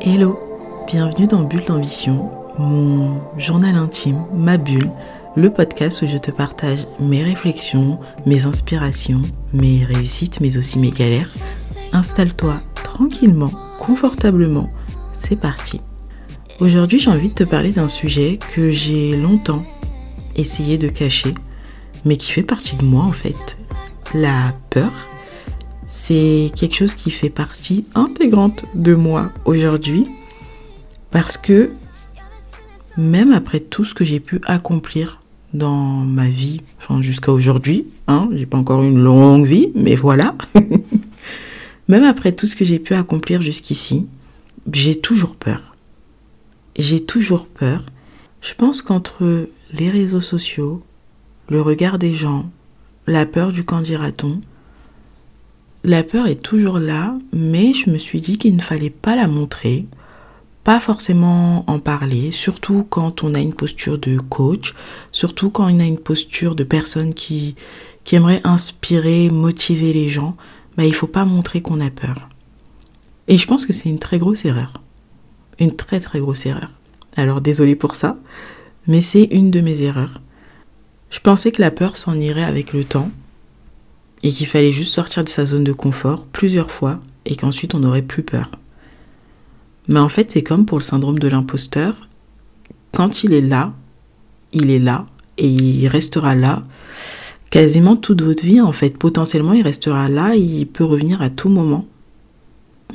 Hello, bienvenue dans Bulle d'Ambition, mon journal intime, ma bulle, le podcast où je te partage mes réflexions, mes inspirations, mes réussites, mais aussi mes galères. Installe-toi tranquillement, confortablement, c'est parti. Aujourd'hui, j'ai envie de te parler d'un sujet que j'ai longtemps essayé de cacher, mais qui fait partie de moi en fait. La peur, c'est quelque chose qui fait partie intégrante de moi aujourd'hui, parce que même après tout ce que j'ai pu accomplir dans ma vie, enfin jusqu'à aujourd'hui, j'ai pas encore une longue vie, mais voilà. Même après tout ce que j'ai pu accomplir jusqu'ici, j'ai toujours peur. J'ai toujours peur. Je pense qu'entre les réseaux sociaux, le regard des gens, la peur du qu'en dira-t-on, la peur est toujours là, mais je me suis dit qu'il ne fallait pas la montrer, pas forcément en parler, surtout quand on a une posture de coach, surtout quand on a une posture de personne qui aimerait inspirer, motiver les gens. Il ne faut pas montrer qu'on a peur. Et je pense que c'est une très grosse erreur. Une très très grosse erreur. Alors désolée pour ça, mais c'est une de mes erreurs. Je pensais que la peur s'en irait avec le temps et qu'il fallait juste sortir de sa zone de confort plusieurs fois et qu'ensuite on n'aurait plus peur. Mais en fait, c'est comme pour le syndrome de l'imposteur. Quand il est là et il restera là quasiment toute votre vie en fait. Potentiellement, il restera là, il peut revenir à tout moment.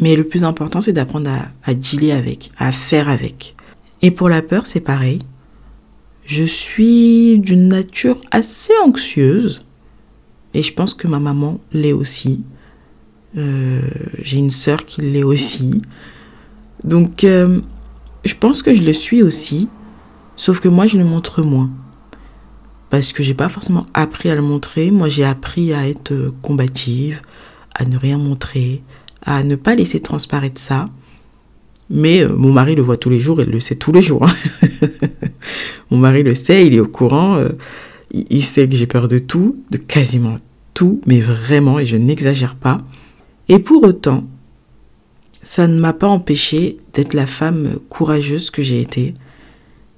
Mais le plus important, c'est d'apprendre à dealer avec, à faire avec. Et pour la peur, c'est pareil. Je suis d'une nature assez anxieuse. Et je pense que ma maman l'est aussi. J'ai une sœur qui l'est aussi. Donc, je pense que je le suis aussi. Sauf que moi, je le montre moins. Parce que j'ai pas forcément appris à le montrer. Moi, j'ai appris à être combative, à ne rien montrer, à ne pas laisser transparaître ça. Mais mon mari le voit tous les jours, il le sait tous les jours. Mon mari le sait, il est au courant. Il sait que j'ai peur de tout, de quasiment tout, mais vraiment, et je n'exagère pas. Et pour autant, ça ne m'a pas empêché d'être la femme courageuse que j'ai été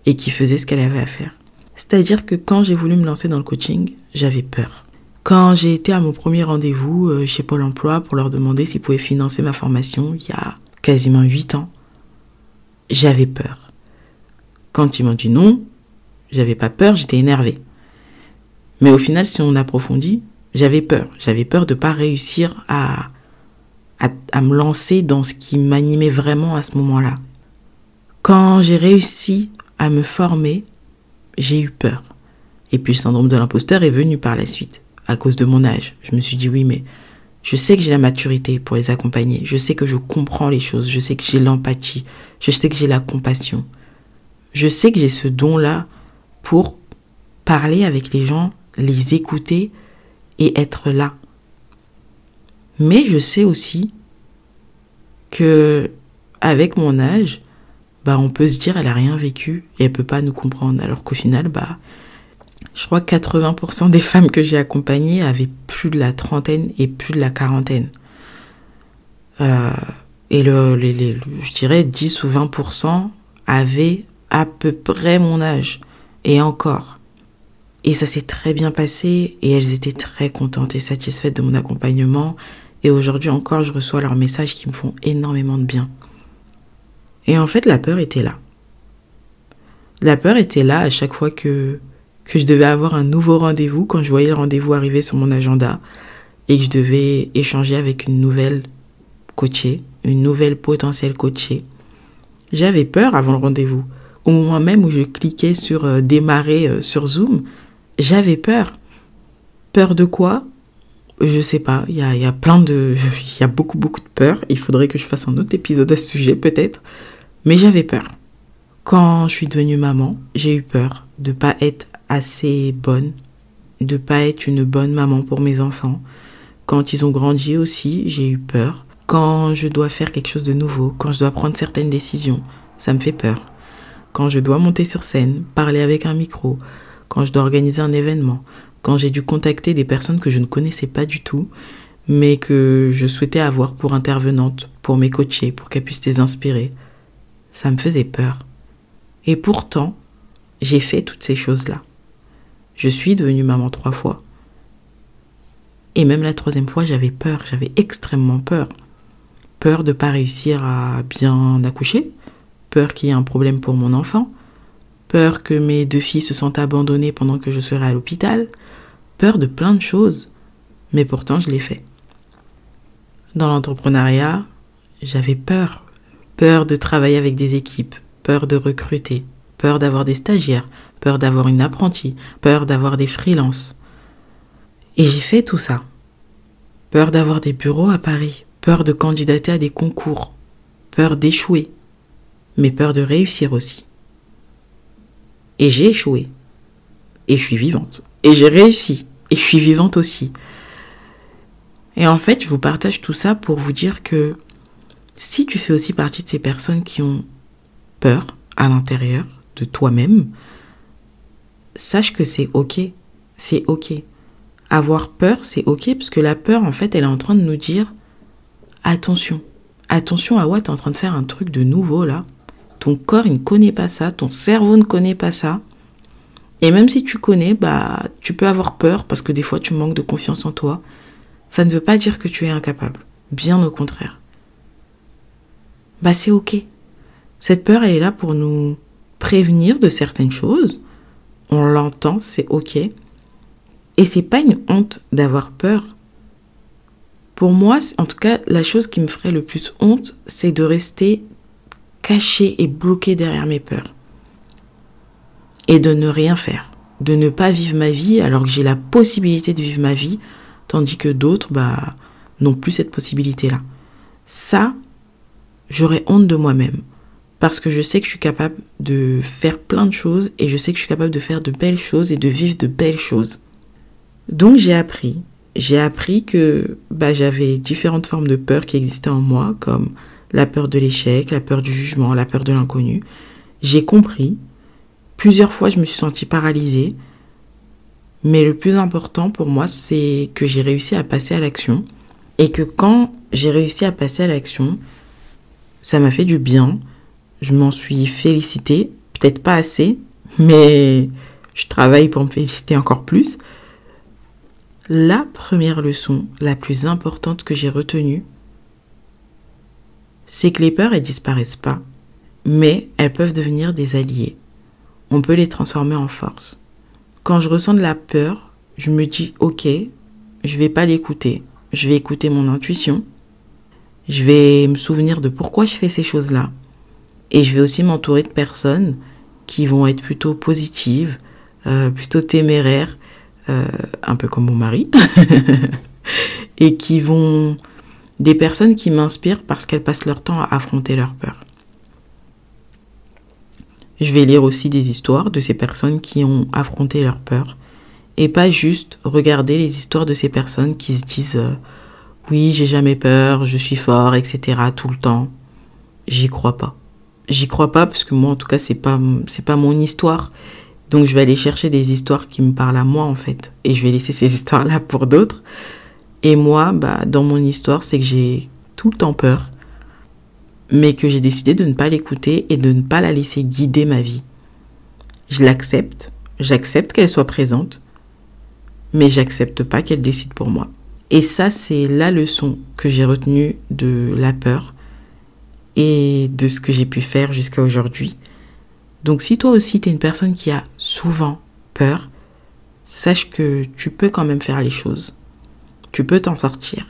et qui faisait ce qu'elle avait à faire. C'est-à-dire que quand j'ai voulu me lancer dans le coaching, j'avais peur. Quand j'ai été à mon premier rendez-vous chez Pôle emploi pour leur demander s'ils pouvaient financer ma formation, il y a quasiment 8 ans, j'avais peur. Quand ils m'ont dit non, j'avais pas peur, j'étais énervée. Mais au final, si on approfondit, j'avais peur. J'avais peur de ne pas réussir à me lancer dans ce qui m'animait vraiment à ce moment-là. Quand j'ai réussi à me former, j'ai eu peur. Et puis le syndrome de l'imposteur est venu par la suite, à cause de mon âge. Je me suis dit oui, mais je sais que j'ai la maturité pour les accompagner. Je sais que je comprends les choses. Je sais que j'ai l'empathie. Je sais que j'ai la compassion. Je sais que j'ai ce don-là pour parler avec les gens, les écouter et être là. Mais je sais aussi que avec mon âge, on peut se dire elle a rien vécu et elle peut pas nous comprendre. Alors qu'au final, je crois que 80% des femmes que j'ai accompagnées avaient plus de la trentaine et plus de la quarantaine. Et je dirais 10 ou 20% avaient à peu près mon âge. Et encore. Et ça s'est très bien passé et elles étaient très contentes et satisfaites de mon accompagnement. Et aujourd'hui encore, je reçois leurs messages qui me font énormément de bien. Et en fait, la peur était là. La peur était là à chaque fois que je devais avoir un nouveau rendez-vous, quand je voyais le rendez-vous arriver sur mon agenda et que je devais échanger avec une nouvelle coachée, une nouvelle potentielle coachée. J'avais peur avant le rendez-vous. Au moment même où je cliquais sur démarrer sur Zoom, j'avais peur. Peur de quoi ? Je sais pas. Il y a beaucoup de peur. Il faudrait que je fasse un autre épisode à ce sujet peut-être. Mais j'avais peur. Quand je suis devenue maman, j'ai eu peur de pas être assez bonne, de pas être une bonne maman pour mes enfants. Quand ils ont grandi aussi, j'ai eu peur. Quand je dois faire quelque chose de nouveau, quand je dois prendre certaines décisions, ça me fait peur. Quand je dois monter sur scène, parler avec un micro, quand je dois organiser un événement, quand j'ai dû contacter des personnes que je ne connaissais pas du tout, mais que je souhaitais avoir pour intervenantes, pour mes coachés, pour qu'elles puissent les inspirer. ça me faisait peur. Et pourtant, j'ai fait toutes ces choses-là. Je suis devenue maman 3 fois. Et même la 3e fois, j'avais peur, j'avais extrêmement peur. Peur de ne pas réussir à bien accoucher, peur qu'il y ait un problème pour mon enfant, peur que mes 2 filles se sentent abandonnées pendant que je serai à l'hôpital, peur de plein de choses, mais pourtant je l'ai fait. Dans l'entrepreneuriat, j'avais peur de travailler avec des équipes, peur de recruter, peur d'avoir des stagiaires, peur d'avoir une apprentie, peur d'avoir des freelances. Et j'ai fait tout ça. Peur d'avoir des bureaux à Paris, peur de candidater à des concours, peur d'échouer, mais peur de réussir aussi. Et j'ai échoué. Et je suis vivante. Et j'ai réussi. Et je suis vivante aussi. Et en fait, je vous partage tout ça pour vous dire que si tu fais aussi partie de ces personnes qui ont peur à l'intérieur de toi-même, sache que c'est ok. C'est ok. Avoir peur, c'est ok, parce que la peur, en fait, elle est en train de nous dire attention. Attention à what, t'es en train de faire un truc de nouveau, là. Ton corps, il ne connaît pas ça. Ton cerveau ne connaît pas ça. Et même si tu connais, tu peux avoir peur parce que des fois, tu manques de confiance en toi. Ça ne veut pas dire que tu es incapable. Bien au contraire. C'est ok. Cette peur, elle est là pour nous prévenir de certaines choses. On l'entend, c'est ok. Et c'est pas une honte d'avoir peur. Pour moi, en tout cas, la chose qui me ferait le plus honte, c'est de rester caché et bloqué derrière mes peurs. Et de ne rien faire. De ne pas vivre ma vie alors que j'ai la possibilité de vivre ma vie, tandis que d'autres, n'ont plus cette possibilité-là. Ça, j'aurais honte de moi-même. Parce que je sais que je suis capable de faire plein de choses et je sais que je suis capable de faire de belles choses et de vivre de belles choses. Donc j'ai appris que j'avais différentes formes de peur qui existaient en moi, comme la peur de l'échec, la peur du jugement, la peur de l'inconnu. J'ai compris. Plusieurs fois, je me suis sentie paralysée. Mais le plus important pour moi, c'est que j'ai réussi à passer à l'action. Et que quand j'ai réussi à passer à l'action, ça m'a fait du bien. Je m'en suis félicitée. Peut-être pas assez, mais je travaille pour me féliciter encore plus. La première leçon, la plus importante que j'ai retenue, c'est que les peurs, elles disparaissent pas, mais elles peuvent devenir des alliés. On peut les transformer en force. Quand je ressens de la peur, je me dis « Ok, je vais pas l'écouter. Je vais écouter mon intuition. Je vais me souvenir de pourquoi je fais ces choses-là. Et je vais aussi m'entourer de personnes qui vont être plutôt positives, plutôt téméraires, un peu comme mon mari, et qui vont... Des personnes qui m'inspirent parce qu'elles passent leur temps à affronter leurs peurs. Je vais lire aussi des histoires de ces personnes qui ont affronté leurs peurs et pas juste regarder les histoires de ces personnes qui se disent oui, j'ai jamais peur, je suis fort, etc. tout le temps. J'y crois pas. J'y crois pas parce que moi, en tout cas, c'est pas mon histoire. Donc, je vais aller chercher des histoires qui me parlent à moi, en fait. Et je vais laisser ces histoires-là pour d'autres. Et moi, dans mon histoire, c'est que j'ai tout le temps peur, mais que j'ai décidé de ne pas l'écouter et de ne pas la laisser guider ma vie. Je l'accepte, j'accepte qu'elle soit présente, mais j'accepte pas qu'elle décide pour moi. Et ça, c'est la leçon que j'ai retenue de la peur et de ce que j'ai pu faire jusqu'à aujourd'hui. Donc si toi aussi, tu es une personne qui a souvent peur, sache que tu peux quand même faire les choses. Tu peux t'en sortir.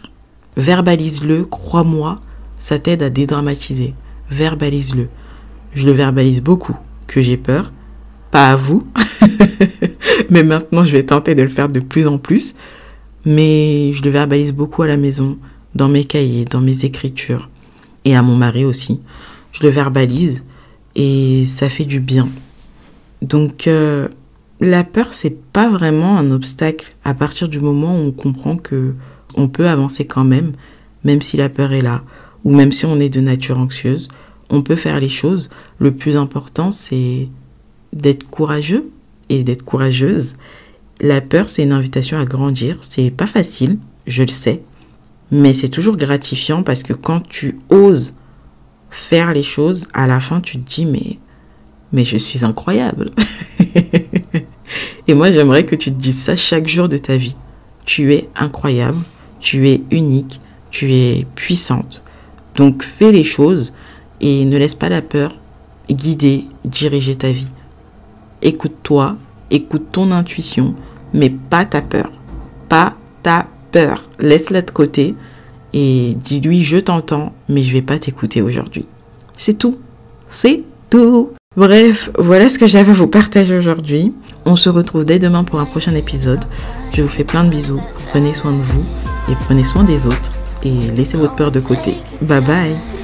Verbalise-le, crois-moi, ça t'aide à dédramatiser. Verbalise-le. Je le verbalise beaucoup, que j'ai peur. Pas à vous, mais maintenant je vais tenter de le faire de plus en plus. Mais je le verbalise beaucoup à la maison, dans mes cahiers, dans mes écritures. Et à mon mari aussi. Je le verbalise et ça fait du bien. Donc la peur, c'est pas vraiment un obstacle à partir du moment où on comprend que on peut avancer quand même si la peur est là, ou même si on est de nature anxieuse, on peut faire les choses. Le plus important, c'est d'être courageux et d'être courageuse. La peur, c'est une invitation à grandir. C'est pas facile, je le sais, mais c'est toujours gratifiant parce que quand tu oses faire les choses, à la fin, tu te dis, mais je suis incroyable. Et moi, j'aimerais que tu te dises ça chaque jour de ta vie. Tu es incroyable, tu es unique, tu es puissante. Donc, fais les choses et ne laisse pas la peur guider, diriger ta vie. Écoute-toi, écoute ton intuition, mais pas ta peur. Pas ta peur. Laisse-la de côté et dis-lui, je t'entends, mais je vais pas t'écouter aujourd'hui. C'est tout. C'est tout. Bref, voilà ce que j'avais à vous partager aujourd'hui. On se retrouve dès demain pour un prochain épisode. Je vous fais plein de bisous. Prenez soin de vous et prenez soin des autres. Et laissez votre peur de côté. Bye bye.